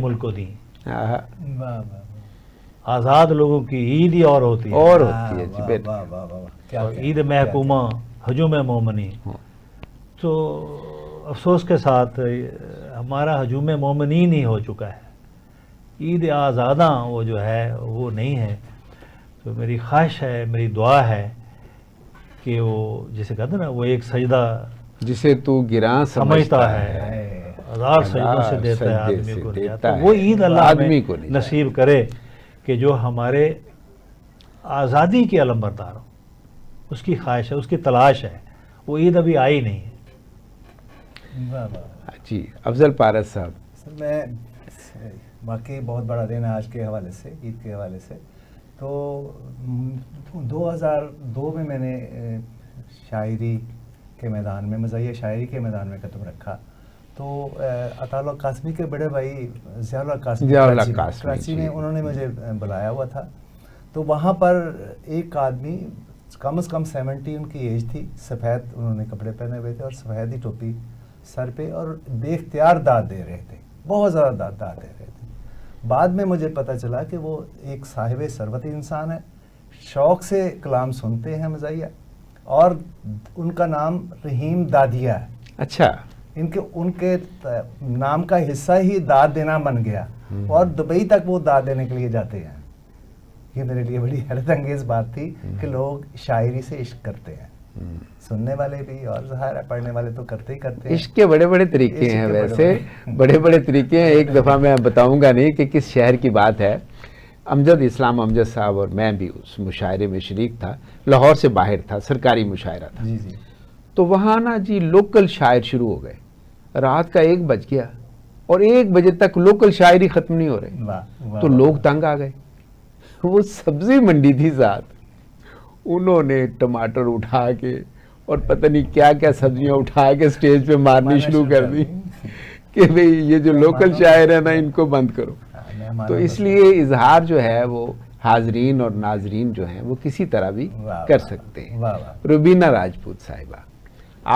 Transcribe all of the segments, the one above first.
ملک و دین، ہاں، واہ واہ واہ آزاد لوگوں کی عید ہی اور ہوتی ہے، اور ہوتی ہے جی واہ بیٹا. واہ واہ واہ کیا اور کہنا، عید کیا محکومہ ہجوم مومنی. ہاں. تو افسوس کے ساتھ ہمارا ہجوم مومنین ہی ہو چکا ہے، عید آزاداں وہ جو ہے وہ نہیں ہے. تو میری خواہش ہے، میری دعا ہے کہ وہ جسے کہتے ہیں نا وہ ایک سجدہ جسے تو گراں سمجھتا ہے ہے، ہزار سجدوں سے دیتا ہے سجدے آدمی سے کو نہیں دیتا جاتا. ہے، وہ عید اللہ آدمی کو ہمیں نہیں نصیب کرے کہ جو ہمارے آزادی کے علمبردار ہوں. اس کی خواہش ہے، اس کی تلاش ہے. وہ عید ابھی آئی نہیں ہے. واہ واہ. جی افضل پارس صاحب. سر میں واقعی بہت بڑا دن ہے آج کے حوالے سے، عید کے حوالے سے. تو 2002 میں نے شاعری کے میدان میں، مزاحیہ شاعری کے میدان میں قدم رکھا. تو عطا اللہ قاسمی کے بڑے بھائی ضیاء اللہ قاسمی کراچی میں انہوں نے مجھے بلایا ہوا تھا. تو وہاں پر ایک آدمی کم از کم 70 ان کی ایج تھی، سفید انہوں نے کپڑے پہنے ہوئے تھے اور سفید ہی ٹوپی سر پہ، اور بے اختیار داد دے رہے تھے، بہت زیادہ داد دے رہے تھے. بعد میں مجھے پتہ چلا کہ وہ ایک صاحب ثروت انسان ہے، شوق سے کلام سنتے ہیں مزاحیہ، اور ان کا نام رحیم دادیہ ہے. اچھا. ان کے نام کا حصہ ہی داد دینا بن گیا، اور دبئی تک وہ داد دینے کے لیے جاتے ہیں. یہ میرے لیے بڑی حیرت انگیز بات تھی کہ لوگ شاعری سے عشق کرتے ہیں. سننے والے بھی اور ظاہر ہے پڑھنے والے تو کرتے ہی کرتے ہیں. عشق کے بڑے بڑے طریقے ہیں، ویسے بڑے بڑے طریقے ہیں. ایک دفعہ میں بتاؤں گا نہیں کہ کس شہر کی بات ہے. امجد اسلام امجد صاحب اور میں بھی اس مشاعرے میں شریک تھا. لاہور سے باہر تھا، سرکاری مشاعرہ تھا. جی جی. تو وہاں نا جی لوکل شاعر شروع ہو گئے. رات کا 1 بج گیا اور 1 بجے تک لوکل شاعری ختم نہیں ہو رہی. تو لوگ تنگ آ گئے. وہ سبزی منڈی تھی ساتھ، انہوں نے ٹماٹر اٹھا کے اور پتہ نہیں کیا کیا سبزیاں اٹھا کے سٹیج پہ مارنی شروع کر دی کہ بھئی یہ جو لوکل شاعر ہیں نا ان کو بند کرو. تو اس لیے اظہار جو ہے وہ حاضرین اور ناظرین جو ہیں وہ کسی طرح بھی کر سکتے ہیں. روبینہ راجپوت صاحبہ،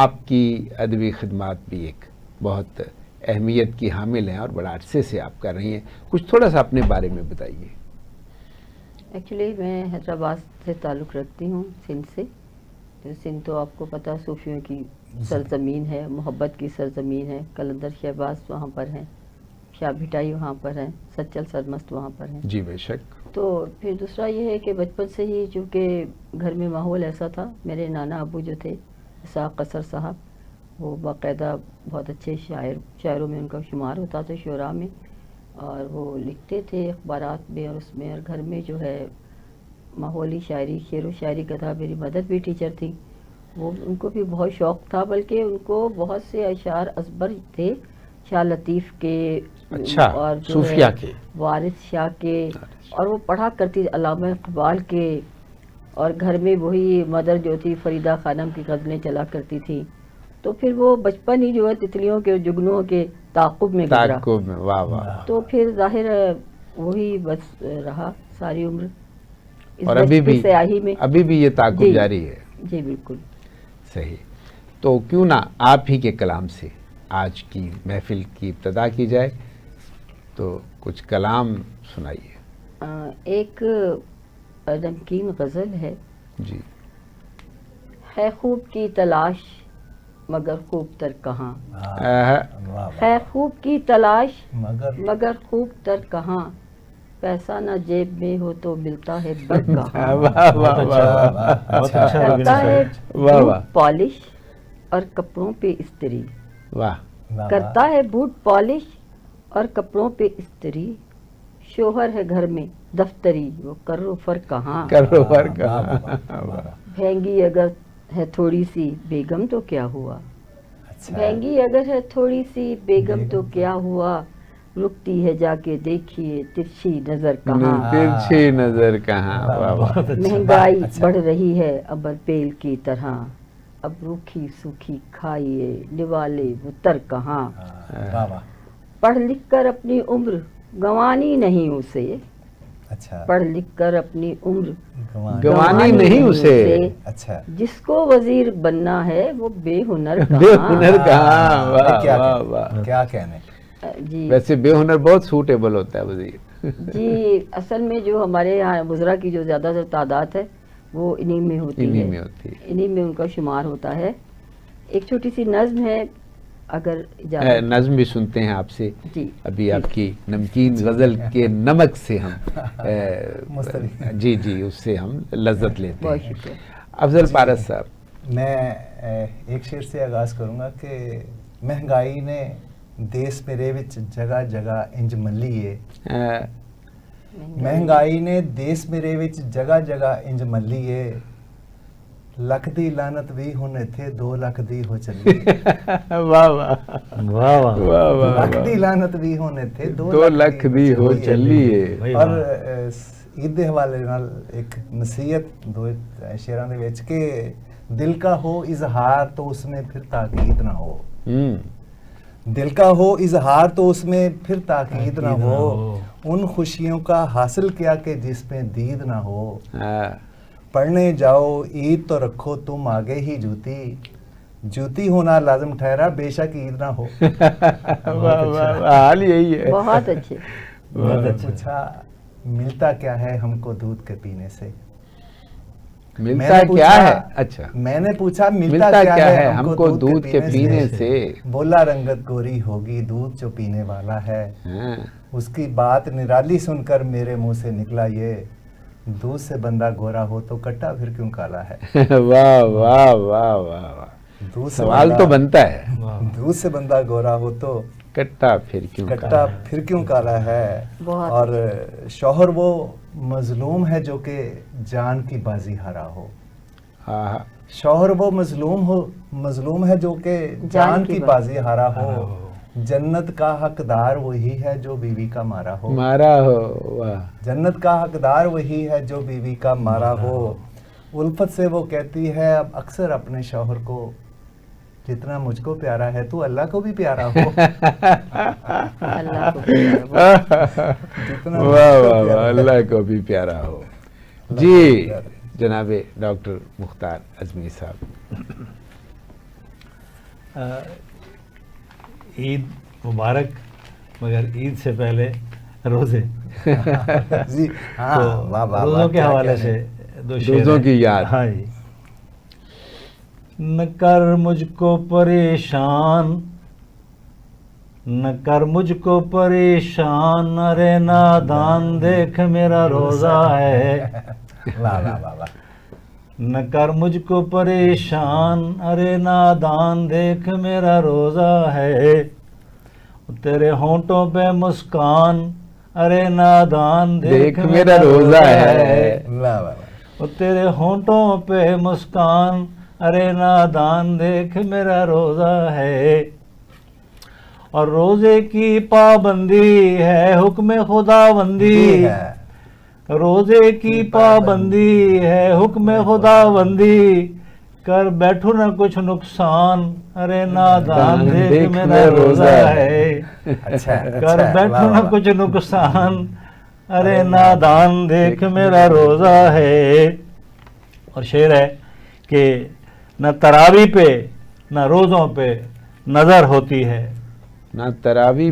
آپ کی ادبی خدمات بھی ایک بہت اہمیت کی حامل ہیں اور بڑا عرصے سے آپ کر رہی ہیں. کچھ تھوڑا سا اپنے بارے میں بتائیے. ایکچولی میں حیدرآباد سے تعلق رکھتی ہوں، سندھ سے. سندھ تو آپ کو پتہ صوفیوں کی سرزمین ہے، محبت کی سرزمین ہے. قلندر شہباز وہاں پر ہیں، شاہ بھٹائی وہاں پر ہیں، سچل سرمست وہاں پر ہیں. جی بے شک. تو پھر دوسرا یہ ہے کہ بچپن سے ہی چونکہ گھر میں ماحول ایسا تھا، میرے نانا ابو جو تھے اسحاق قصر صاحب، وہ باقاعدہ بہت اچھے شاعروں میں ان کا شمار ہوتا تھا، شعراء میں، اور وہ لکھتے تھے اخبارات میں اور اس میں. اور گھر میں جو ہے ماحولی شاعری، شعر و شاعری کا تھا. میری مدر بھی ٹیچر تھی، وہ ان کو بھی بہت شوق تھا، بلکہ ان کو بہت سے اشعار ازبر تھے شاہ لطیف کے، اچھا، اور صوفیہ کے، وارث شاہ کے، اور وہ پڑھا کرتی علامہ اقبال کے. اور گھر میں وہی مدر جو تھی فریدہ خانم کی غزلیں چلا کرتی تھی. تو پھر وہ بچپن ہی جو ہے تتلیوں کے جگنوں کے تعاقب میں گزرا. تعاقب میں، واہ واہ. تو پھر ظاہر وہی بس رہا ساری عمر اس اور ابھی بھی سیاہی میں. ابھی بھی یہ تعاقب جاری ہے. جی بالکل صحیح. تو کیوں نہ آپ ہی کے کلام سے آج کی محفل کی ابتدا کی جائے. تو کچھ کلام سنائیے. ایک نمکین غزل ہے. جی. ہے خوب کی تلاش مگر خوب تر کہاں، واہ ہے خوب کی تلاش مگر مگر خوب تر کہاں، پیسہ نہ جیب میں ہو تو ملتا ہے بر کہاں. واہ واہ واہ. بہت اچھا کرتا ہے واہ واہ. بوٹ پالش اور کپڑوں پہ استری، واہ. کرتا ہے بوٹ پالش اور کپڑوں پہ استری، شوہر ہے گھر میں دفتری وہ کر و فر کہاں، کرو پر کہاں. بھینگی اگر ہے تھوڑی سی بیگم تو کیا ہوا، بھینگی اگر ہے تھوڑی سی بیگم تو کیا ہوا، رکتی ہے جا کے دیکھیے ترچھی نظر کہاں، ترچھی نظر کہاں. واہ واہ. مہنگائی بڑھ رہی ہے ابر پیل کی طرح، اب روکھی سوکھی کھائیے نوالے وہ تر کہاں، واہ واہ. پڑھ لکھ کر اپنی عمر گنوانی نہیں اسے، اچھا پڑھ لکھ کر اپنی عمر گوانی نہیں اسے. اچھا جس کو وزیر بننا ہے وہ بے ہنر بے ہنر کہاں. واہ کیا واہ واہ. کیا کہنے. جی ویسے بے ہنر بہت سوٹیبل ہوتا ہے وزیر. جی اصل میں جو ہمارے یہاں وزراء کی جو زیادہ تر تعداد ہے وہ انہی میں ہوتی ہے, انہی میں ہوتی ہے. انہی میں ان کا شمار ہوتا ہے. ایک چھوٹی سی نظم ہے اگر اجازت. نظم بھی سنتے ہیں آپ سے. جی ابھی آپ کی نمکین غزل کے نمک سے ہم جی جی اس سے ہم لذت لیتے بہت ہیں. شکریہ. افضل پارس صاحب. میں ایک شعر سے آغاز کروں گا کہ مہنگائی نے دیس میرے وچ جگہ جگہ انج ملی ہے. مہنگائی نے دیس میرے وچ جگہ جگہ انج ملی ہے. لکھ دی لعنت بھی ہن ایتھے 2 لاکھ دی ہو چلی. واہ واہ واہ واہ. واہ واہ. لکھ دی لعنت بھی ہن ایتھے 2 لاکھ دی ہو چلی ہے. اور عید دے حوالے نال ایک نصیحت 2 شعراں دے وچ کہ دل کا ہو اظہار تو اس میں پھر تاکید نہ ہو. دل کا ہو اظہار تو اس میں پھر تاکید نہ ہو. ان خوشیوں کا حاصل کیا کہ جس میں دید نہ ہو. پڑھنے جاؤ عید تو رکھو تم آگے ہی جوتی. جوتی ہونا لازم ٹھہرا بے شک عید نہ ہو. حال یہی ہے. بہت اچھے. پوچھا ملتا کیا ہے ہم کو دودھ کے پینے سے. ملتا کیا ہے. اچھا میں نے پوچھا ملتا کیا ہے ہم کو دودھ کے پینے سے. بولا رنگت گوری ہوگی دودھ جو پینے والا ہے. اس کی بات نرالی سن کر میرے منہ سے نکلا یہ دودھ سے بندہ گورا ہو تو کٹا پھر کیوں کالا ہے. واہ واہ واہ واہ. سوال تو بنتا ہے. دودھ سے بندہ گورا ہو تو کٹا پھر کیوں کالا ہے. اور شوہر وہ مظلوم ہے جو کہ جان کی بازی ہارا ہو. شوہر وہ مظلوم ہے جو کہ جان کی بازی ہارا ہو. جنت کا حقدار وہی ہے جو بیوی کا مارا ہو. جنت کا حقدار وہی ہے جو بیوی کا مارا ہو. الفت سے وہ کہتی ہے اب اکثر اپنے شوہر کو جتنا مجھ کو پیارا ہے تو اللہ کو بھی پیارا ہو. اللہ کو بھی پیارا ہو. جی جناب ڈاکٹر مختار اعظمی صاحب. عید مبارک مگر عید سے پہلے روزے. جی روزوں کے حوالے سے 2 شعر روزوں کی یاد. ہاں جی. نہ کر مجھ کو پریشان نہ کر مجھ کو پریشان ارے نادان دیکھ میرا روزہ ہے. نہ کر مجھ کو پریشان ارے نادان دیکھ میرا روزہ ہے. تیرے ہونٹوں پہ مسکان ارے نادان دیکھ میرا روزہ ہے. تیرے ہونٹوں پہ مسکان ارے نادان دیکھ میرا روزہ ہے. اور روزے کی پابندی ہے حکم خداوندی. روزے کی پابندی ہے حکم خداوندی. کر بیٹھو نہ کچھ نقصان ارے نادان دیکھ میرا روزہ ہے. کر بیٹھو نہ کچھ نقصان ارے نادان دیکھ میرا روزہ ہے. اور شعر ہے کہ نہ تراویح پہ نہ روزوں پہ نظر ہوتی ہے. نہ تراویح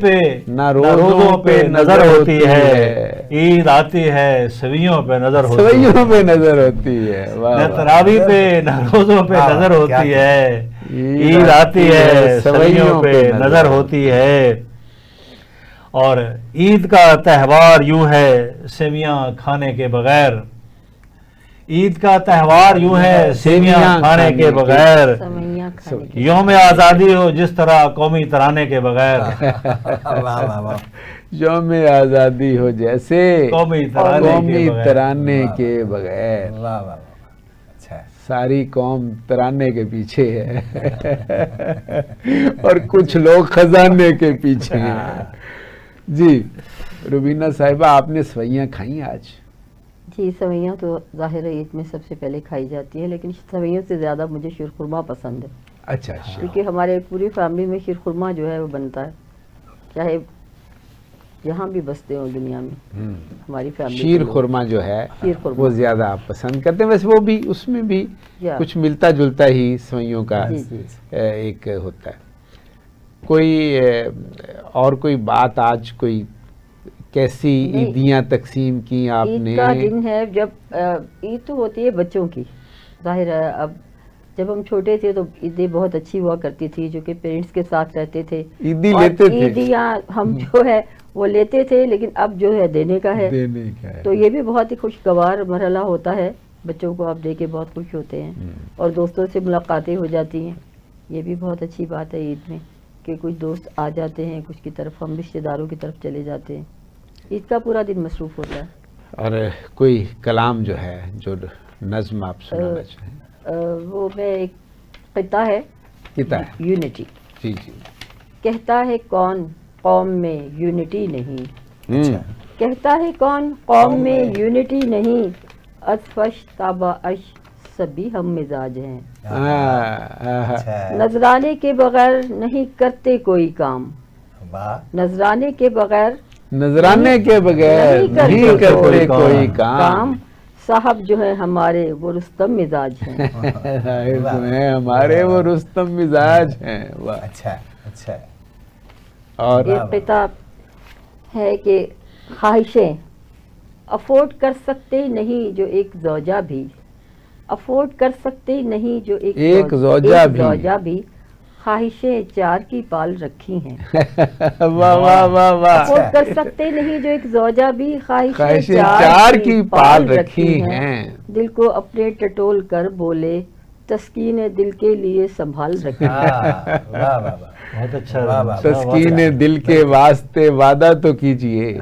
پہ نہ روزوں پہ نظر ہوتی ہے. عید آتی ہے سویوں پہ نظر ہوتی ہے. نہ تراویح پہ نہ روزوں پہ نظر ہوتی ہے. عید آتی ہے سویوں پہ نظر ہوتی ہے. اور عید کا تہوار یوں ہے سیویاں کھانے کے بغیر. عید کا تہوار یوں ہے سیویاں کھانے کے بغیر. یوم آزادی ہو جس طرح قومی ترانے کے بغیر. یوم آزادی ہو جیسے قومی ترانے کے بغیر. ساری قوم ترانے کے پیچھے ہے اور کچھ لوگ خزانے کے پیچھے ہیں. جی روبینہ صاحبہ آپ نے سوئیاں کھائیں آج؟ جی سوئیاں تو ظاہر ہے عید میں سب سے پہلے کھائی جاتی ہے لیکن سوئیوں سے زیادہ مجھے شیرخرما پسند ہے. اچھا کیونکہ ہمارے پوری فیملی میں شیرخرما جو ہے وہ بنتا ہے. چاہے جہاں بھی بستے ہوں دنیا میں، ہماری فیملی شیر خورما جو ہے شیر خورما وہ زیادہ آپ پسند کرتے ہیں، ویسے وہ بھی اس میں بھی یا کچھ ملتا جلتا ہی سوئیوں کا جی جی ایک ہوتا ہے۔ کوئی اور کوئی بات آج کوئی کیسی نہیں، عیدیاں تقسیم کی آپ عید نے؟ کا دن ہے جب عید تو ہوتی ہے بچوں کی، ظاہر ہے اب جب ہم چھوٹے تھے تو عیدیں بہت اچھی ہوا کرتی تھی، جو کہ پیرنٹس کے ساتھ رہتے تھے، عیدی اور لیتے تھے، عیدیاں ہم جو ہے وہ لیتے تھے، لیکن اب جو ہے دینے کا ہے، دینے کا ہے۔ تو یہ بھی بہت ہی خوشگوار مرحلہ ہوتا ہے، بچوں کو آپ دے کے بہت خوش ہوتے ہیں، اور دوستوں سے ملاقاتیں ہو جاتی ہیں، یہ بھی بہت اچھی بات ہے عید میں کہ کچھ دوست آ جاتے ہیں، کچھ کی طرف ہم رشتہ داروں کی طرف چلے جاتے ہیں، عید کا پورا دن مصروف ہوتا ہے۔ اور کوئی کلام جو ہے جو نظم آپ سنانا چاہیں؟ وہ میں ایک قطعہ ہے، کتا ہے، یونٹی، جی جی، کہتا ہے کون قوم میں یونٹی نہیں، اچھا، کہتا ہے کون قوم میں یونٹی نہیں، ازفش تابہ اش سبھی ہم مزاج ہیں، نذرانے کے بغیر نہیں کرتے کوئی کام، نذرانے کے بغیر نذرانے کے بغیر نہیں کرتے کوئی کام، صاحب جو ہے ہمارے وہ رستم مزاج ہیں، ہمارے وہ رستم مزاج ہیں۔ اچھا اچھا۔ اور ایک قطعہ ہے کہ خواہشیں افورڈ کر سکتے نہیں جو ایک زوجہ بھی، افورڈ کر سکتے نہیں جو ایک زوجہ بھی، خواہشیں چار کی پال رکھی ہیں، واہ واہ واہ واہ، افورڈ کر سکتے نہیں جو ایک زوجہ بھی، خواہشیں چار کی پال رکھی ہیں، دل کو اپنے ٹٹول کر بولے تسکین دل کے لیے سنبھال رکھی ہیں۔ بہت اچھا، تسکین دل کے واسطے وعدہ تو کیجئے،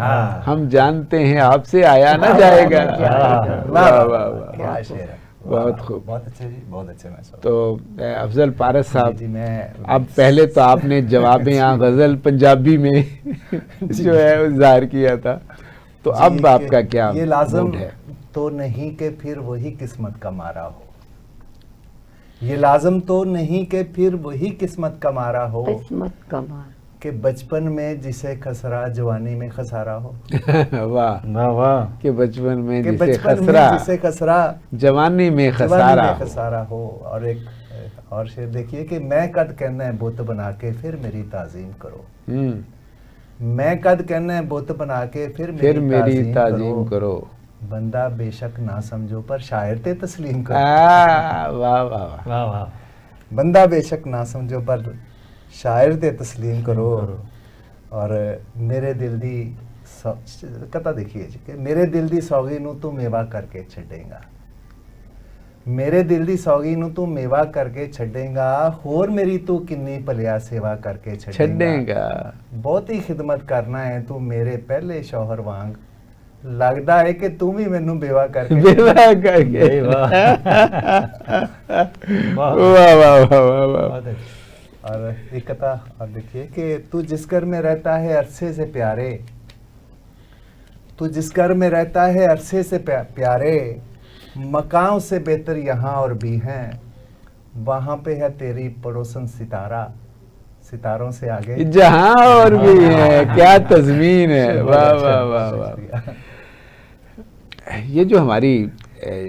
ہم جانتے ہیں آپ سے آیا نہ جائے گا۔ واہ واہ واہ، بہت خوب، بہت اچھا جی، بہت اچھا۔ میں تو افضل پارس صاحب، جی میں اب پہلے تو آپ نے جوابیں غزل پنجابی میں جو ہے ظاہر کیا تھا، تو اب آپ کا کیا یہ لازم موڈ ہے؟ تو نہیں کہ پھر وہی قسمت کا مارا ہو، یہ لازم تو نہیں کہ پھر وہی قسمت کا مارا ہو، قسمت کا مار کہ بچپن میں جسے خسرا جوانی میں خسارا ہو، واہ واہ واہ، کہ بچپن میں کہ جسے بچپن میں خسرا جسے خسرا جوانی میں جوانی خسارا میں ہو۔ خسارا ہو۔ اور ایک اور شعر دیکھیے کہ میں قد کہنا ہے بت بنا کے پھر میری تعظیم کرو، میں قد کہنا ہے بت بنا کے پھر میری تعظیم کرو، بندہ بے شک نہ سمجھو پر شاعر تے تسلیم کرو، واہ واہ واہ، واہ واہ، بندہ بے شک نہ سمجھو پر شاعر تے تسلیم کرو۔ اور میرے دل دی قطع دیکھیے جی کہ میرے دل دی سوگی نو تو میوا کر کے چھڈے گا، میرے دل دی سوگی نو تو میوا کر کے چھڈے گا، ہور میری تو کنی پلیا سیوا کر کے چھڈے گا، بہت ہی خدمت کرنا ہے تو میرے پہلے شوہر وانگ، لگدا ہے کہ تم ہی مینوں بیوہ کر کے بیوہ کر کے، واہ واہ واہ واہ۔ اور ایک قطع اور دیکھیے کہ تو جس گھر میں رہتا ہے عرصے سے پیارے، تو جس گھر میں رہتا ہے عرصے سے پیارے، مکانوں سے بہتر یہاں اور بھی ہیں، وہاں پہ ہے تیری پڑوسن ستارہ، ستاروں سے آگے جہاں اور بھی ہے، کیا تضمین ہے، واہ واہ واہ واہ۔ یہ جو ہماری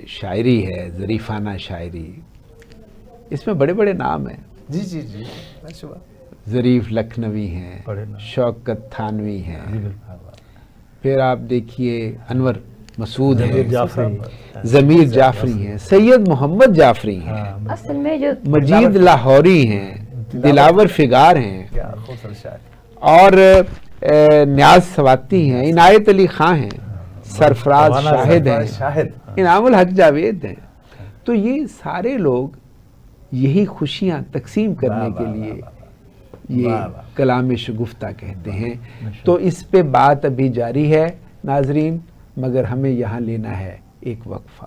شاعری ہے، ظریفانہ شاعری، اس میں بڑے بڑے نام ہیں، جی جی جی، شبہ ظریف لکھنوی ہیں، شوکت تھانوی ہیں، پھر آپ دیکھیے انور مسعود ہیں، ضمیر جعفری ہیں، سید محمد جعفری ہیں، اصل میں جو مجید لاہوری ہیں، دلاور فگار ہیں، کیا خوبصورت شاعر، اور نیاز سواتی ہیں، عنایت علی خان ہیں، سرفراز شاہد ہیں، انعام الحق جاوید ہیں۔ تو یہ سارے لوگ یہی خوشیاں تقسیم کرنے کے لیے یہ کلام شگفتہ کہتے ہیں۔ تو اس پہ بات ابھی جاری ہے ناظرین، مگر ہمیں یہاں لینا ہے ایک وقفہ۔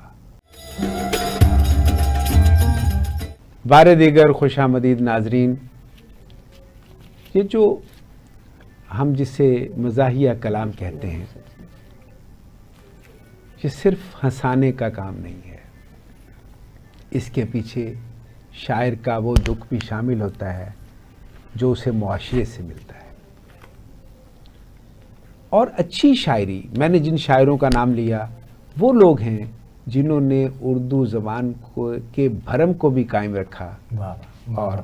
بار دیگر خوش آمدید ناظرین، یہ جو ہم جسے مزاحیہ کلام کہتے ہیں، یہ صرف ہنسانے کا کام نہیں ہے، اس کے پیچھے شاعر کا وہ دکھ بھی شامل ہوتا ہے جو اسے معاشرے سے ملتا ہے۔ اور اچھی شاعری، میں نے جن شاعروں کا نام لیا وہ لوگ ہیں جنہوں نے اردو زبان کے بھرم کو بھی قائم رکھا اور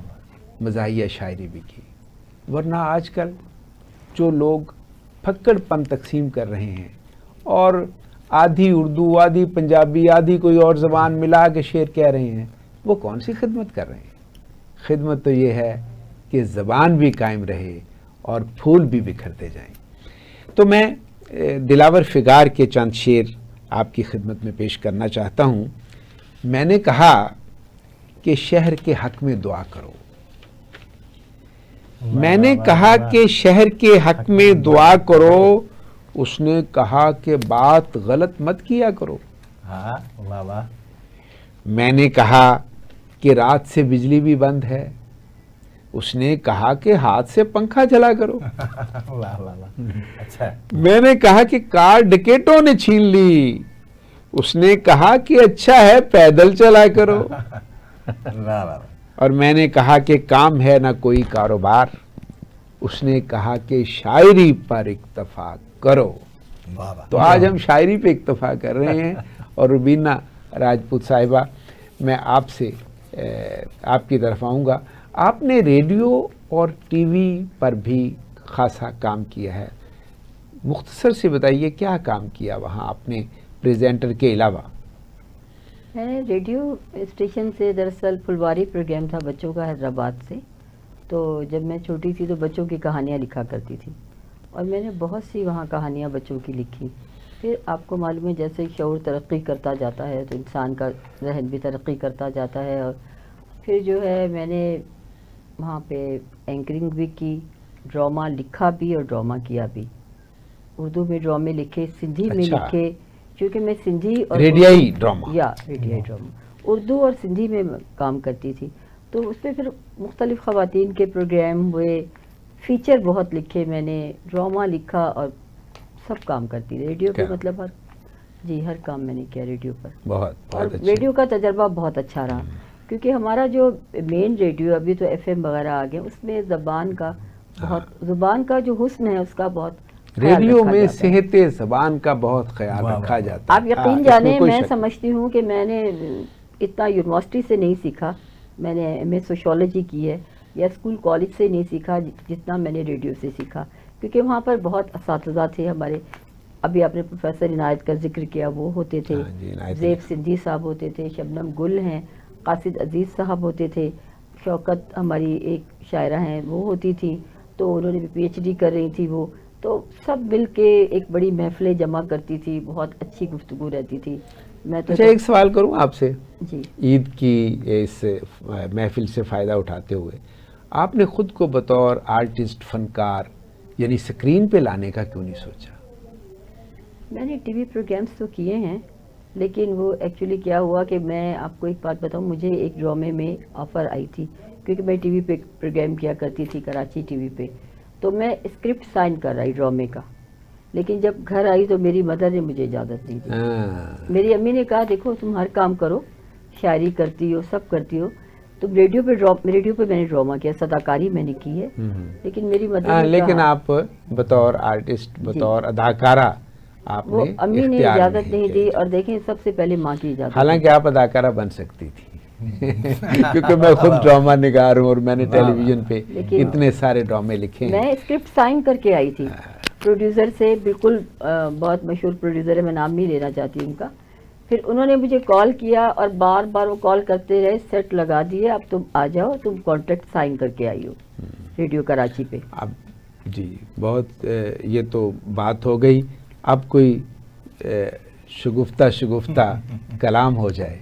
مزاحیہ شاعری بھی کی. ورنہ آج کل جو لوگ پھکڑ پن تقسیم کر رہے ہیں اور آدھی اردو آدھی پنجابی آدھی کوئی اور زبان ملا کے شعر کہہ رہے ہیں، وہ کون سی خدمت کر رہے ہیں؟ خدمت تو یہ ہے کہ زبان بھی قائم رہے اور پھول بھی بکھرتے جائیں. تو میں دلاور فگار کے چند شعر آپ کی خدمت میں پیش کرنا چاہتا ہوں. میں نے کہا کہ شہر کے حق میں دعا کرو، میں نے کہا کہ شہر کے حق میں دعا کرو، اس نے کہا کہ بات غلط مت کیا کرو. میں نے کہا کہ رات سے بجلی بھی بند ہے، اس نے کہا کہ ہاتھ سے پنکھا چلا کرو. میں نے کہا کہ کار ڈکیٹوں نے چھین لی، اس نے کہا کہ اچھا ہے پیدل چلا کرو. اور میں نے کہا کہ کام ہے نہ کوئی کاروبار، اس نے کہا کہ شاعری پر اکتفا کرو. تو آج ہم شاعری پہ اکتفا کر رہے ہیں. اور روبینہ راجپوت صاحبہ، میں آپ سے آپ کی طرف آؤں گا. آپ نے ریڈیو اور ٹی وی پر بھی خاصا کام کیا ہے، مختصر سے بتائیے کیا کام کیا وہاں آپ نے پریزنٹر کے علاوہ؟ میں نے ریڈیو اسٹیشن سے دراصل پھلواری پروگرام تھا بچوں کا حیدرآباد سے، تو جب میں چھوٹی تھی تو بچوں کی کہانیاں لکھا کرتی تھی اور میں نے بہت سی وہاں کہانیاں بچوں کی لکھی. پھر آپ کو معلوم ہے جیسے شعور ترقی کرتا جاتا ہے تو انسان کا ذہن بھی ترقی کرتا جاتا ہے، اور پھر جو ہے میں نے وہاں پہ اینکرنگ بھی کی، ڈرامہ لکھا بھی اور ڈرامہ کیا بھی. اردو میں ڈرامے لکھے، سندھی میں لکھے، کیونکہ میں سندھی اور ریڈیائی ڈرامہ ریڈیائی ڈرامہ اردو اور سندھی میں کام کرتی تھی. تو اس پہ پھر مختلف خواتین کے پروگرام ہوئے، فیچر بہت لکھے میں نے، ڈرامہ لکھا اور سب کام کرتی ریڈیو پہ. مطلب ہر کام میں نے کیا ریڈیو پر. بہت اور ریڈیو کا تجربہ بہت اچھا رہا، کیونکہ ہمارا جو مین ریڈیو ابھی تو ایف ایم وغیرہ آ گئے، اس میں زبان کا جو حسن ہے اس کا بہت ریڈیو میں صحت زبان کا بہت خیال رکھا جاتا ہے. آپ یقین جانیں میں سمجھتی ہوں کہ میں نے اتنا یونیورسٹی سے نہیں سیکھا، میں نے ایم اے سوشیولوجی کی ہے، یا اسکول کالج سے نہیں سیکھا جتنا میں نے ریڈیو سے سیکھا، کیونکہ وہاں پر بہت اساتذہ تھے ہمارے. ابھی آپ نے پروفیسر عنایت کا ذکر کیا، وہ ہوتے تھے، زیب سندھی صاحب ہوتے تھے، شبنم گل ہیں، قاصد عزیز صاحب ہوتے تھے، شوکت ہماری ایک شاعرہ ہیں وہ ہوتی تھی، تو انہوں نے بھی پی ایچ ڈی کر رہی تھی وہ. تو سب مل کے ایک بڑی محفلیں جمع کرتی تھی، بہت اچھی گفتگو رہتی تھی. میں تو ایک سوال کروں آپ سے، جی عید کی اس محفل سے فائدہ اٹھاتے ہوئے آپ نے خود کو بطور آرٹسٹ، فنکار یعنی سکرین پہ لانے کا کیوں نہیں سوچا؟ میں نے ٹی وی پروگرامز تو کیے ہیں، لیکن وہ ایکچولی کیا ہوا کہ میں آپ کو ایک بات بتاؤں، مجھے ایک ڈرامے میں آفر آئی تھی، کیونکہ میں ٹی وی پہ پروگرام کیا کرتی تھی کراچی ٹی وی پہ. تو میں اسکرپٹ سائن کر رہی ڈرامے کا، لیکن جب گھر آئی تو میری مدر نے مجھے اجازت نہیں دی. میری امی نے کہا دیکھو تم ہر کام کرو، شاعری کرتی ہو، سب کرتی ہو، تم ریڈیو پہ میں نے ڈرامہ کیا، صداکاری میں نے کی ہے، لیکن میری مدر نے لیکن آپ بطور آرٹسٹ، بطور اداکارہ آپ وہ نے امی نے اجازت نہیں دی. اور دیکھیں سب سے پہلے ماں کی اجازت. حالانکہ آپ اداکارہ بن سکتی تھی کیونکہ میں خود ڈرامہ نگار ہوں اور میں نے ٹیلی ویژن پہ اتنے سارے ڈرامے لکھے ہیں. میں اسکرپٹ سائن کر کے آئی تھی پروڈیوسر سے، بالکل بہت مشہور پروڈیوسر ہے، میں نام نہیں لینا چاہتی ان کا. پھر انہوں نے مجھے کال کیا اور بار بار وہ کال کرتے رہے، سیٹ لگا دیے، اب تم آ جاؤ، تم کانٹریکٹ سائن کر کے آئی ہو ریڈیو کراچی پہ. اب جی بہت یہ تو بات ہو گئی، اب کوئی شگفتہ کلام ہو جائے.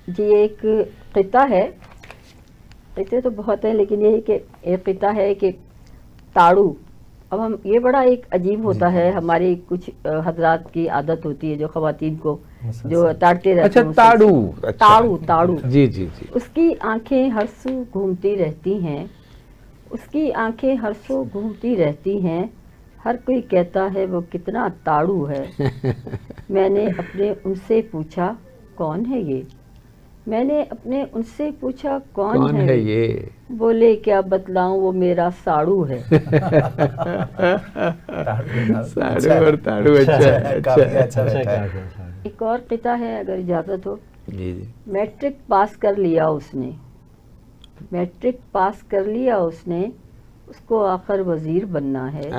جی ایک قطعہ ہے، قطعے تو بہت ہیں لیکن یہ ہے کہ ایک قطعہ ہے کہ تاڑو. اب ہم یہ بڑا ایک عجیب ہوتا ہے، ہماری کچھ حضرات کی عادت ہوتی ہے جو خواتین کو جو تاڑتے رہتے ہیں. تاڑو جی جی جی. اس کی آنکھیں ہر سو گھومتی رہتی ہیں، اس کی آنکھیں ہر سو گھومتی رہتی ہیں، ہر کوئی کہتا ہے وہ کتنا تاڑو ہے. میں نے اپنے ان سے پوچھا کون ہے یہ؟ میں نے اپنے ان سے پوچھا کون ہے یہ؟ بولے کیا بتلاؤں وہ میرا ساڑو ہے. ساڑو اور تاڑو. اچھا. ایک اور قطعہ ہے اگر اجازت ہو. جی جی. میٹرک پاس کر لیا اس نے، میٹرک پاس کر لیا اس نے، اس کو آخر وزیر بننا ہے.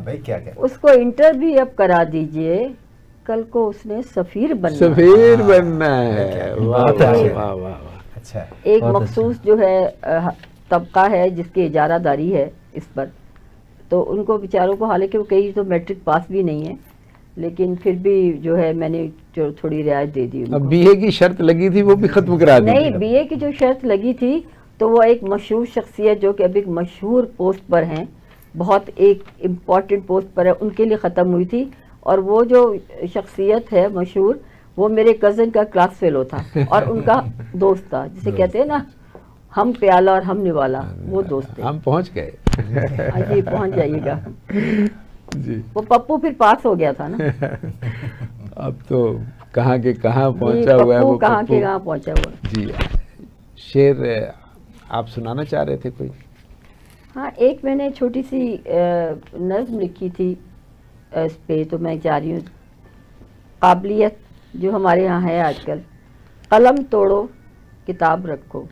بھائی کیا اس کو انٹرویو اب کرا دیجئے، کل کو اس نے سفیر بننا. سفیر بننا ہے. واہ واہ واہ. اچھا. ایک مخصوص جو ہے طبقہ ہے جس کی اجارہ داری ہے اس پر، تو ان کو بیچاروں کو، حالانکہ وہ کئی تو میٹرک پاس بھی نہیں ہے، لیکن پھر بھی جو ہے میں نے جو تھوڑی رعایت دے دی. اب بی اے کی شرط لگی تھی وہ بھی ختم کرا دی. نہیں، بی اے کی جو شرط لگی تھی تو وہ ایک مشہور شخصیت جو کہ اب ایک مشہور پوسٹ پر ہیں، بہت ایک امپورٹنٹ پوسٹ پر ہے، ان کے لیے ختم ہوئی تھی. اور وہ جو شخصیت ہے مشہور، وہ میرے کزن کا کلاس فیلو تھا اور ان کا دوست تھا، جسے کہتے ہیں نا ہم پیالہ اور ہم نوالا، وہ دوست تھے. ہم پہنچ گئے. جی پہنچ جائیے گا. جی. وہ پپو پھر پاس ہو گیا تھا نا. اب تو کہاں کے کہاں پہنچا ہوا ہے وہ. کہاں کے کہاں پہنچا ہوا. جی. شعر آپ سنانا چاہ رہے تھے کوئی؟ ہاں، ایک میں نے چھوٹی سی نظم لکھی تھی اس پہ، تو میں چاہ رہی ہوں. قابلیت جو ہمارے ہاں ہے آج کل، قلم توڑو کتاب رکھو،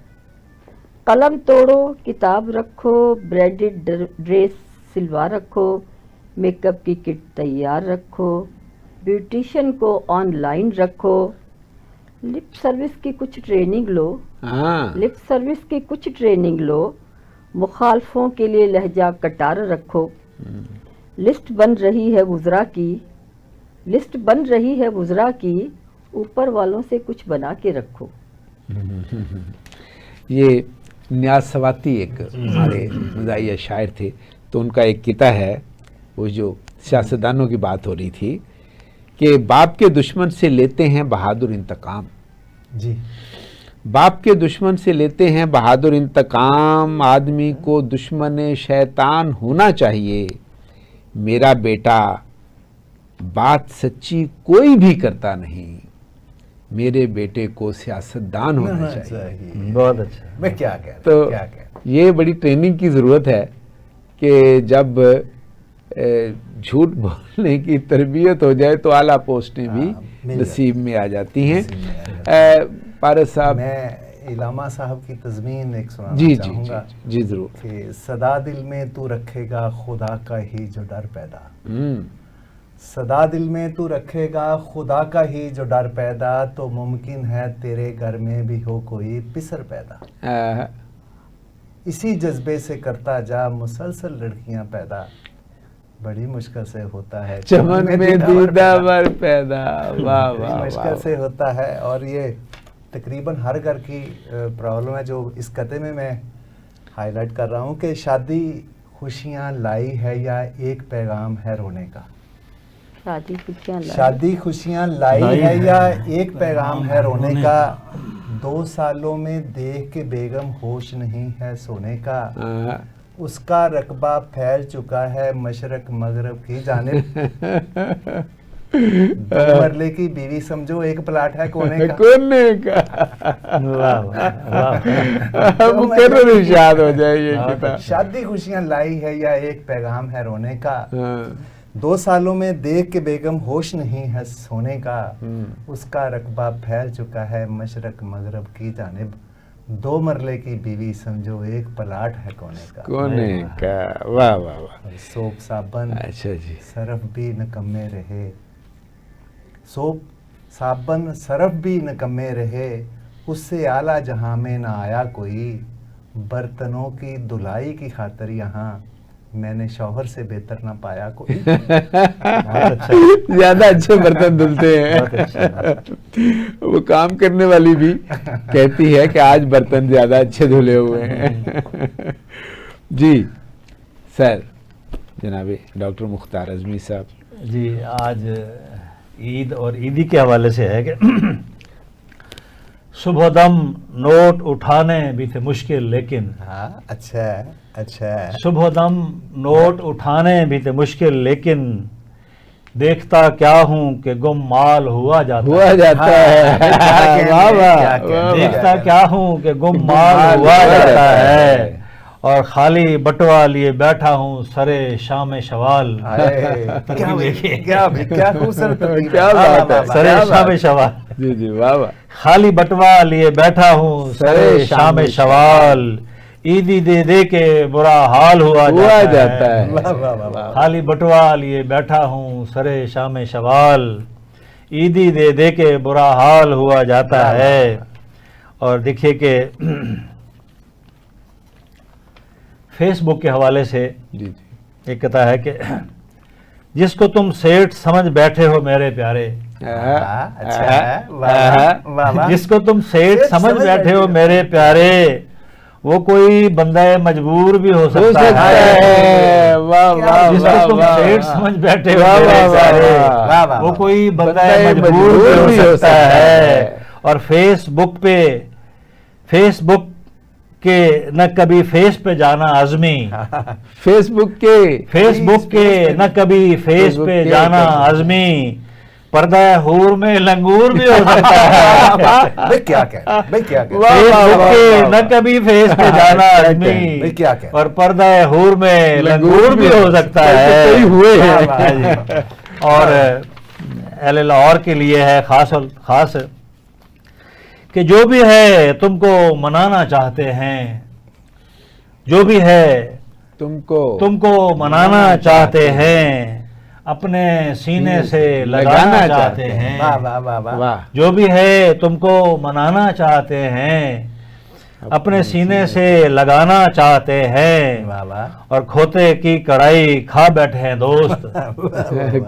قلم توڑو کتاب رکھو، برینڈڈ ڈریس سلوا رکھو، میک اپ کی کٹ تیار رکھو، بیوٹیشین کو آن لائن رکھو، لپ سروس کی کچھ ٹریننگ لو، لپ سروس کی کچھ ٹریننگ لو، مخالفوں کے لیے لہجہ کٹار رکھو، لسٹ بن رہی ہے وزراء کی، لسٹ بن رہی ہے وزراء کی، اوپر والوں سے کچھ بنا کے رکھو. یہ نیاز سواتی ایک ہمارے مزاحیہ شاعر تھے، تو ان کا ایک قطعہ ہے، وہ جو سیاستدانوں کی بات ہو رہی تھی کہ باپ کے دشمن سے لیتے ہیں بہادر انتقام. جی. باپ کے دشمن سے لیتے ہیں بہادر انتقام، آدمی کو دشمن شیطان ہونا چاہیے، میرا بیٹا بات سچی کوئی بھی کرتا نہیں، میرے بیٹے کو سیاستدان ہونا چاہیے. بہت اچھا. میں کیا کہہ تو یہ بڑی ٹریننگ کی ضرورت ہے کہ جب جھوٹ بولنے کی تربیت ہو جائے تو اعلیٰ پوسٹیں بھی نصیب میں آ جاتی ہیں. پارس صاحب، میں علامہ صاحب کی تضمین ایک سنانا چاہوں گا. جی ضرور. کہ صدا دل میں تو رکھے گا خدا کا ہی جو ڈر پیدا، صدا دل میں تو رکھے گا خدا کا ہی جو ڈر پیدا، تو ممکن ہے تیرے گھر میں بھی ہو کوئی پسر پیدا، اسی جذبے سے کرتا جا مسلسل لڑکیاں پیدا، بڑی مشکل سے ہوتا ہے چمن میں دیدہ ور پیدا. واہ بڑی واہ. مشکل سے ہوتا ہے. اور یہ تقریباً ہر گھر کی پرابلم ہے جو اس قطعے میں ہائی لائٹ کر رہا ہوں کہ شادی خوشیاں لائی ہے یا ایک پیغام ہے رونے کا، شادی خوشیاں لائی ہے یا ایک پیغام ہے رونے کا، 2 سالوں میں دیکھ کے بیگم ہوش نہیں ہے سونے کا، اس کا رقبہ پھیل چکا ہے مشرق مغرب کی جانب، 2 مرلے کی بیوی سمجھو ایک پلاٹ ہے کونے کا. مقرر ارشاد ہو جائے یہ کتاب. شادی خوشیاں لائی ہے یا ایک پیغام ہے رونے کا، 2 سالوں میں دیکھ کے بیگم ہوش نہیں ہے سونے کا، اس کا رقبہ پھیل چکا ہے مشرق مغرب کی جانب، 2 مرلے کی بیوی سمجھو ایک پلاٹ ہے کونے کا. واہ واہ واہ. سوپ صابن اچھا جی. صرف بھی نکمے رہے، سوپ صابن صرف بھی نکمے رہے، اس سے اعلیٰ جہاں میں نہ آیا کوئی، برتنوں کی دھلائی کی خاطر یہاں میں نے شوہر سے بہتر نہ پایا کوئی. زیادہ اچھے برتن دھلتے ہیں. وہ کام کرنے والی بھی کہتی ہے کہ آج برتن زیادہ اچھے دھلے ہوئے ہیں. جی سر، جناب ڈاکٹر مختار اعظمی صاحب. جی، آج عید اور عیدی کے حوالے سے ہے کہ صبح دم نوٹ اٹھانے بھی تھے مشکل لیکن، اچھا صبح دم نوٹ اٹھانے بھی تھے مشکل لیکن، دیکھتا کیا ہوں کہ گم مال ہوا جاتا ہوا جاتا ہے، واہ واہ، دیکھتا کیا ہوں کہ گم مال ہوا جاتا ہے، اور خالی بٹوا لیے بیٹھا ہوں سرے شام شوال. کیا خوبصورت کیا بات ہے، سرے شام شوال. جی جی، واہ واہ. خالی بٹوا لیے بیٹھا ہوں سرے شام شوال، عیدی دے دے کے برا حال ہوا جاتا ہے. خالی بٹوا لیے بیٹھا ہوں سرے شام شوال، عیدی دے دے کے برا حال ہوا جاتا ہے. اور دیکھیے کہ فیس بک کے حوالے سے جی جی، ایک کہتا ہے کہ جس کو تم سیٹ سمجھ بیٹھے ہو میرے پیارے، جس کو تم سیٹ سمجھ بیٹھے ہو میرے پیارے، وہ کوئی بندہ مجبور بھی ہو سکتا ہے. جس کو تم سیٹ سمجھ بیٹھے ہو میرے پیارے، وہ کوئی بندہ مجبور بھی ہو سکتا ہے. اور فیس بک کے نہ کبھی فیس پہ جانا عزمی، فیس بک کے نہ کبھی فیس پہ جانا عزمی، پردہ حور میں لنگور بھی ہو سکتا ہے. فیس بک کے نہ کبھی فیس پہ جانا عزمی، اور پردہ حور میں لنگور بھی ہو سکتا ہے. اور اہل لاہور کے لیے ہے خاص کہ جو بھی ہے تم کو منانا چاہتے ہیں، جو بھی ہے تم کو منانا چاہتے ہیں، اپنے سینے سے لگانا چاہتے ہیں. جو بھی ہے تم کو منانا چاہتے ہیں، اپنے سینے سے لگانا چاہتے ہیں، اور کھوتے کی کڑھائی کھا بیٹھے ہیں دوست.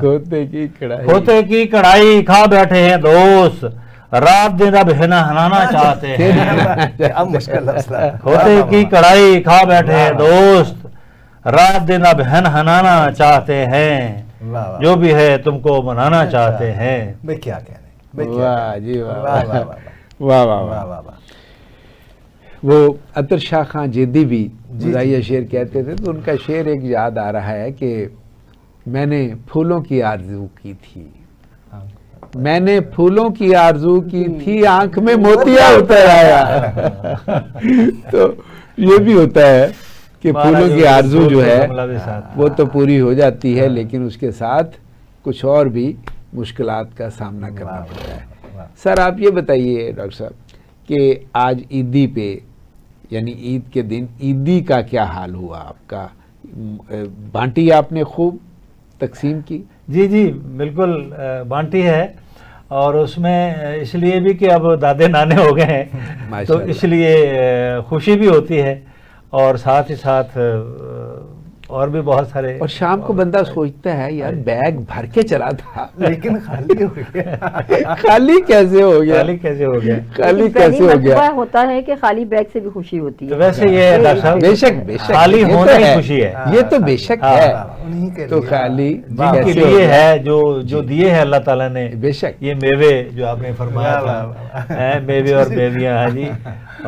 کھوتے کی کڑھائی کھا بیٹھے ہیں دوست، رات دن اب ہنانا چاہتے ہیں. کھوتے کی کڑھائی کھا بیٹھے ہیں دوست، رات دن اب ہنانا چاہتے ہیں، جو بھی ہے تم کو منانا چاہتے ہیں. واہ جی واہ واہ واہ. وہ عطر شاہ خان جیدی بھی مزاحیہ شعر کہتے تھے، تو ان کا شعر ایک یاد آ رہا ہے کہ میں نے پھولوں کی آرزو کی تھی، میں نے پھولوں کی آرزو کی تھی، آنکھ میں موتیا اتر آیا. تو یہ بھی ہوتا ہے کہ پھولوں کی آرزو جو ہے وہ تو پوری ہو جاتی ہے، لیکن اس کے ساتھ کچھ اور بھی مشکلات کا سامنا کرنا پڑتا ہے. سر آپ یہ بتائیے ڈاکٹر صاحب کہ آج عیدی پہ، یعنی عید کے دن عیدی کا کیا حال ہوا آپ کا؟ بانٹی آپ نے خوب تقسیم کی؟ جی بالکل بانٹی ہے، اور اس میں اس لیے بھی کہ اب دادے نانے ہو گئے ہیں، تو اس لیے خوشی بھی ہوتی ہے، اور ساتھ ہی ساتھ اور بھی بہت سارے. اور شام کو بندہ سوچتا ہے یار بیگ بھر کے چلا تھا لیکن خالی ہو گیا. خالی کیسے ہو گیا؟ خالی کیسے ہو گیا؟ ہوتا ہے کہ خالی بیگ سے بھی خوشی ہوتی ہے. تو ویسے یہ ڈاکٹر صاحب بے شک خالی ہونے کی خوشی ہے، یہ تو بے شک ہے. تو خالی جن کے لیے ہے جو دیے ہیں اللہ تعالیٰ نے، بے شک یہ میوے جو آپ نے فرمایا تھا، میوے اور بیویاں. ہاں جی،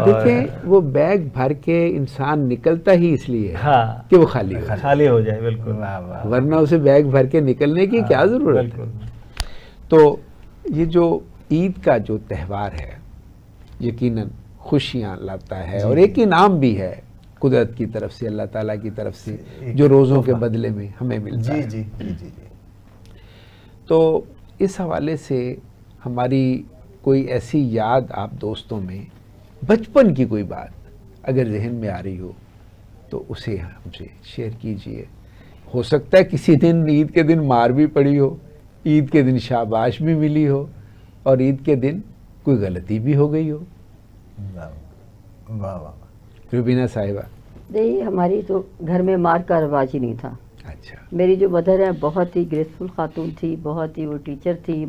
دیکھیں وہ بیگ بھر کے انسان نکلتا ہی اس لیے کہ وہ خالی ہو جائے. بالکل، ورنہ اسے بیگ بھر کے نکلنے کی کیا ضرورت ہے. تو یہ جو عید کا جو تہوار ہے یقیناً خوشیاں لاتا ہے، اور ایک انعام بھی ہے قدرت کی طرف سے، اللہ تعالیٰ کی طرف سے، جو روزوں کے بدلے میں ہمیں ملتا ہے. جی. تو اس حوالے سے ہماری کوئی ایسی یاد آپ دوستوں میں، بچپن کی کوئی بات اگر ذہن میں آ رہی ہو تو اسے ہم سے شیئر کیجئے. ہو سکتا ہے کسی دن عید کے دن مار بھی پڑی ہو، عید کے دن شاباش بھی ملی ہو، اور عید کے دن کوئی غلطی بھی ہو گئی ہو. روبینہ صاحبہ؟ نہیں، ہماری تو گھر میں مار کا رواج ہی نہیں تھا. اچھا. میری جو مدر ہے بہت ہی گریسفل خاتون تھی، بہت ہی وہ ٹیچر تھی،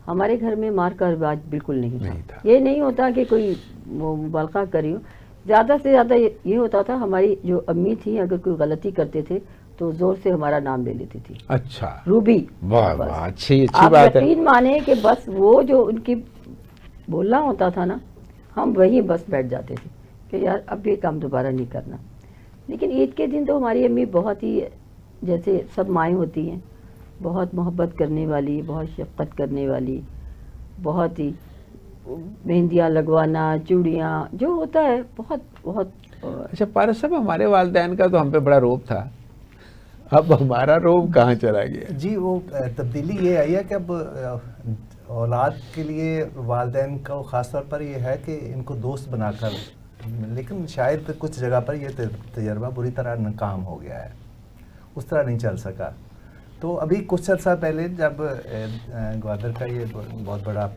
ہمارے گھر میں مار کا رواج بالکل نہیں تھا. یہ نہیں ہوتا کہ کوئی مبالغہ کری ہو، زیادہ سے زیادہ یہ ہوتا تھا ہماری جو امی تھی اگر کوئی غلطی کرتے تھے تو زور سے ہمارا نام لے لیتی تھی. اچھا. روبی. واہ واہ، اچھی آپ بات ہے. یقین مانے کہ بس وہ جو ان کی بولنا ہوتا تھا نا، ہم وہیں بس بیٹھ جاتے تھے کہ یار اب یہ کام دوبارہ نہیں کرنا. لیکن عید کے دن تو ہماری امی بہت ہی، جیسے سب مائیں ہوتی ہیں، بہت محبت کرنے والی، بہت شفقت کرنے والی، بہت ہی مہندیاں لگوانا، چوڑیاں، جو ہوتا ہے بہت بہت۔ اچھا پارس صاحب، ہمارے والدین کا تو ہم پہ بڑا روب تھا، اب ہمارا روب کہاں چلا گیا؟ جی وہ تبدیلی یہ آئی ہے کہ اب اولاد کے لیے والدین کا خاص طور پر یہ ہے کہ ان کو دوست بنا کر، لیکن شاید کچھ جگہ پر یہ تجربہ بری طرح ناکام ہو گیا ہے، اس طرح نہیں چل سکا۔ تو ابھی کچھ عرصہ پہلے جب گوادر کا یہ بہت بڑا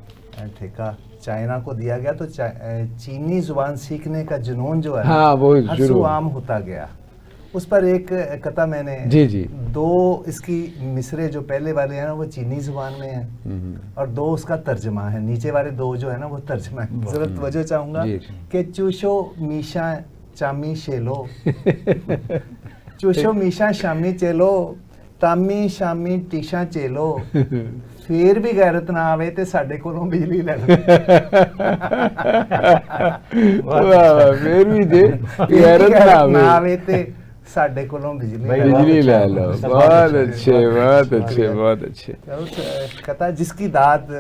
ٹھیکہ چائنا کو دیا گیا تو چینی زبان سیکھنے کا جنون جو ہے ہر سو عام ہوتا گیا۔ اس پر ایک قطعہ میں نے دو اس کی مصرے جو پہلے والے ہیں نا وہ چینی زبان میں ہیں اور دو اس کا ترجمہ ہے، نیچے والے دو جو ہے نا وہ ترجمہ ہے۔ ضرورت توجہ چاہوں گا کہ چوشو میشا چامی شیلو، چوشو میشا شامی چیلو، تامی شامی ٹیشا چیلو، پھر بھی غیرت نہ آوے تے ساڈے کولوں بجلی لے لو۔ پھر بھی جے غیرت نہ آوے تے ساڈے کولوں بجلی لے لو۔ بہت اچھے، بہت اچھے، بہت اچھے۔ قطع جس کی داد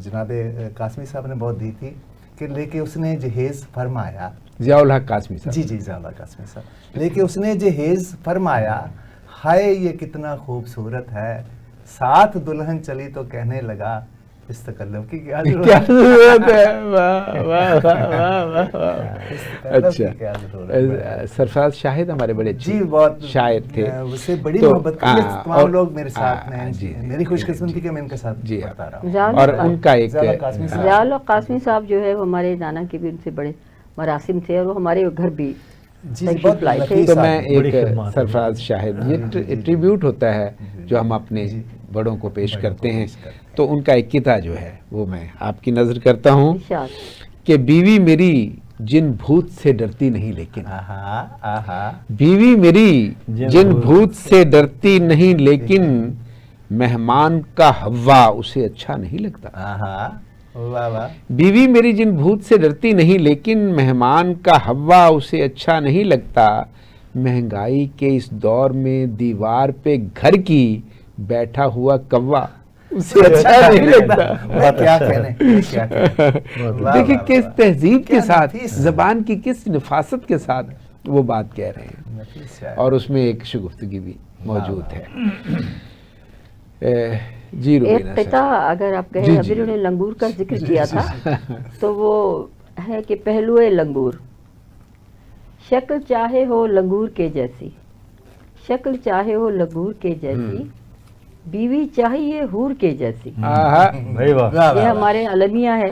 جناب قاسمی صاحب نے بہت دی تھی کہ لے کے اس نے جہیز فرمایا، ضیاء الحق قاسمی صاحب، جی ضیاء الحق قاسمی صاحب، لے کے اس نے جہیز فرمایا، ہائے یہ کتنا خوبصورت ہے، ساتھ دلہن چلی تو کہنے لگا اس تکلف کی کیا ضرورت ہے۔ واہ واہ واہ واہ۔ اچھا سرفراز شاہد ہمارے بڑے جی بہت شاعر تھے، اس سے بڑی محبت کی تمام لوگ میرے ساتھ میں، میری خوش قسمتی کہ میں ان کے ساتھ پڑھتا رہا ہوں۔ اور ان کا ایک ضیاء الحق قاسمی صاحب جو ہے وہ ہمارے نانا کے بھی ان سے بڑے مراسم تھے اور وہ ہمارے گھر بھی تشریف لائے تھے۔ تو میں ایک سرفراز شاہد، یہ ٹریبیوٹ ہوتا ہے جو ہم اپنے بڑوں کو پیش کرتے ہیں، تو ان کا ایک قطعہ جو ہے وہ میں آپ کی نظر کرتا ہوں کہ بیوی میری جن بھوت سے ڈرتی نہیں لیکن، بیوی میری جن بھوت سے ڈرتی نہیں لیکن مہمان کا ہوا اسے اچھا نہیں لگتا۔ بیوی میری جن بھوت سے ڈرتی نہیں لیکن مہمان کا ہوا اسے اچھا نہیں لگتا، مہنگائی کے اس دور میں دیوار پہ گھر کی بیٹھا ہوا کوا اسے اچھا نہیں لگتا۔ کیا کہنے، دیکھیں کس تہذیب کے ساتھ، زبان کی کس نفاست کے ساتھ وہ بات کہہ رہے ہیں، اور اس میں ایک شگفتگی بھی موجود ہے۔ جی ایک قطعہ اگر آپ کہیں، ابھی انہوں نے لنگور کا ذکر کیا تھا تو وہ ہے کہ پہلوئے لنگور، شکل چاہے ہو لنگور کے جیسی، شکل چاہے ہو لنگور کے جیسی، بیوی چاہیے حور کے جیسی۔ یہ ہمارے المیہ ہے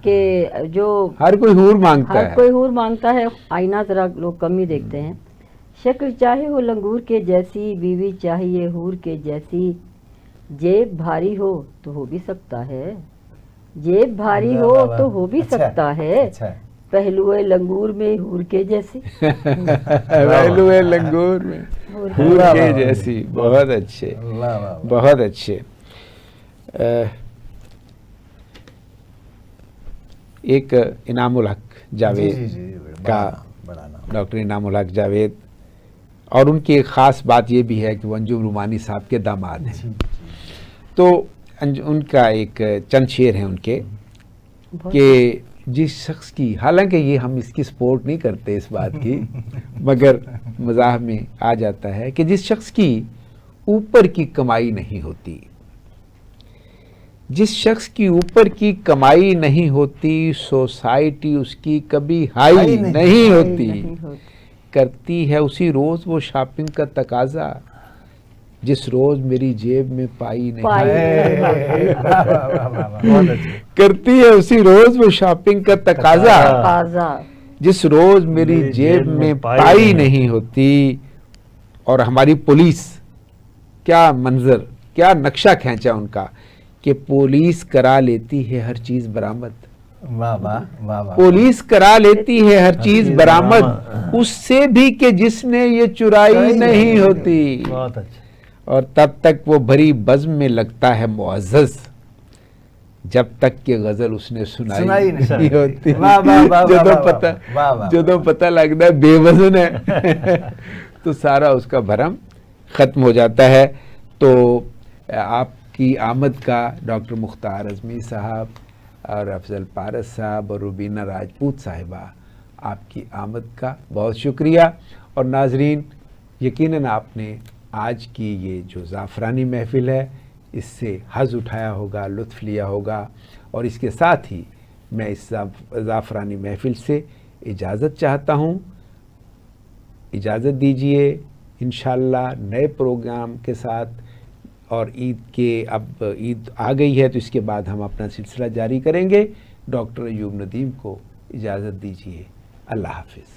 کہ جو ہر کوئی حور مانگتا ہے، ہر کوئی حور مانگتا ہے، آئینہ ذرا لوگ کم ہی دیکھتے ہیں۔ شکل چاہے ہو لنگور کے جیسی، بیوی چاہیے حور کے جیسی، جیب بھاری ہو تو ہو بھی سکتا ہے، جیب بھاری ہو تو ہو بھی سکتا ہے، پہلوئے لنگور میں حور کے جیسی، پہلوئے لنگور میں حور کے جیسی۔ بہت اچھے، بہت اچھے۔ ایک انعام الحق جاوید کا، ڈاکٹر انعام الحق جاوید، اور ان کی ایک خاص بات یہ بھی ہے کہ وہ انجم رومانی صاحب کے داماد ہیں، تو ان کا ایک چند شعر ہیں ان کے کہ جس شخص کی، حالانکہ یہ ہم اس کی سپورٹ نہیں کرتے اس بات کی، مگر مزاح میں آ جاتا ہے کہ جس شخص کی اوپر کی کمائی نہیں ہوتی، جس شخص کی اوپر کی کمائی نہیں ہوتی، سوسائٹی اس کی کبھی ہائی نہیں ہوتی، کرتی ہے اسی روز وہ شاپنگ کا تقاضا جس روز میری جیب میں پائی نہیں، کرتی ہے اسی روز وہ شاپنگ کا تقاضا جس روز میری جیب میں پائی نہیں ہوتی۔ اور ہماری پولیس، کیا منظر، کیا نقشہ کھینچا ان کا کہ پولیس کرا لیتی ہے ہر چیز برآمد، پولیس کرا لیتی ہے ہر چیز برآمد، اس سے بھی کہ جس نے یہ چرائی نہیں ہوتی، اور تب تک وہ بھری بزم میں لگتا ہے معزز جب تک کہ غزل اس نے سنائی نہیں ہوتی، جدو پتہ لگتا ہے بے وزن ہے تو سارا اس کا بھرم ختم ہو جاتا ہے۔ تو آپ کی آمد کا ڈاکٹر مختار اعظمی صاحب اور افضل پارس صاحب اور روبینہ راجپوت صاحبہ، آپ کی آمد کا بہت شکریہ. اور ناظرین، یقیناً آپ نے آج کی یہ جو زعفرانی محفل ہے اس سے حظ اٹھایا ہوگا، لطف لیا ہوگا، اور اس کے ساتھ ہی میں اس زعفرانی محفل سے اجازت چاہتا ہوں. اجازت دیجیے، انشاءاللہ نئے پروگرام کے ساتھ. اور اب عید آ گئی ہے تو اس کے بعد ہم اپنا سلسلہ جاری کریں گے. ڈاکٹر ایوب ندیم کو اجازت دیجیے. اللہ حافظ.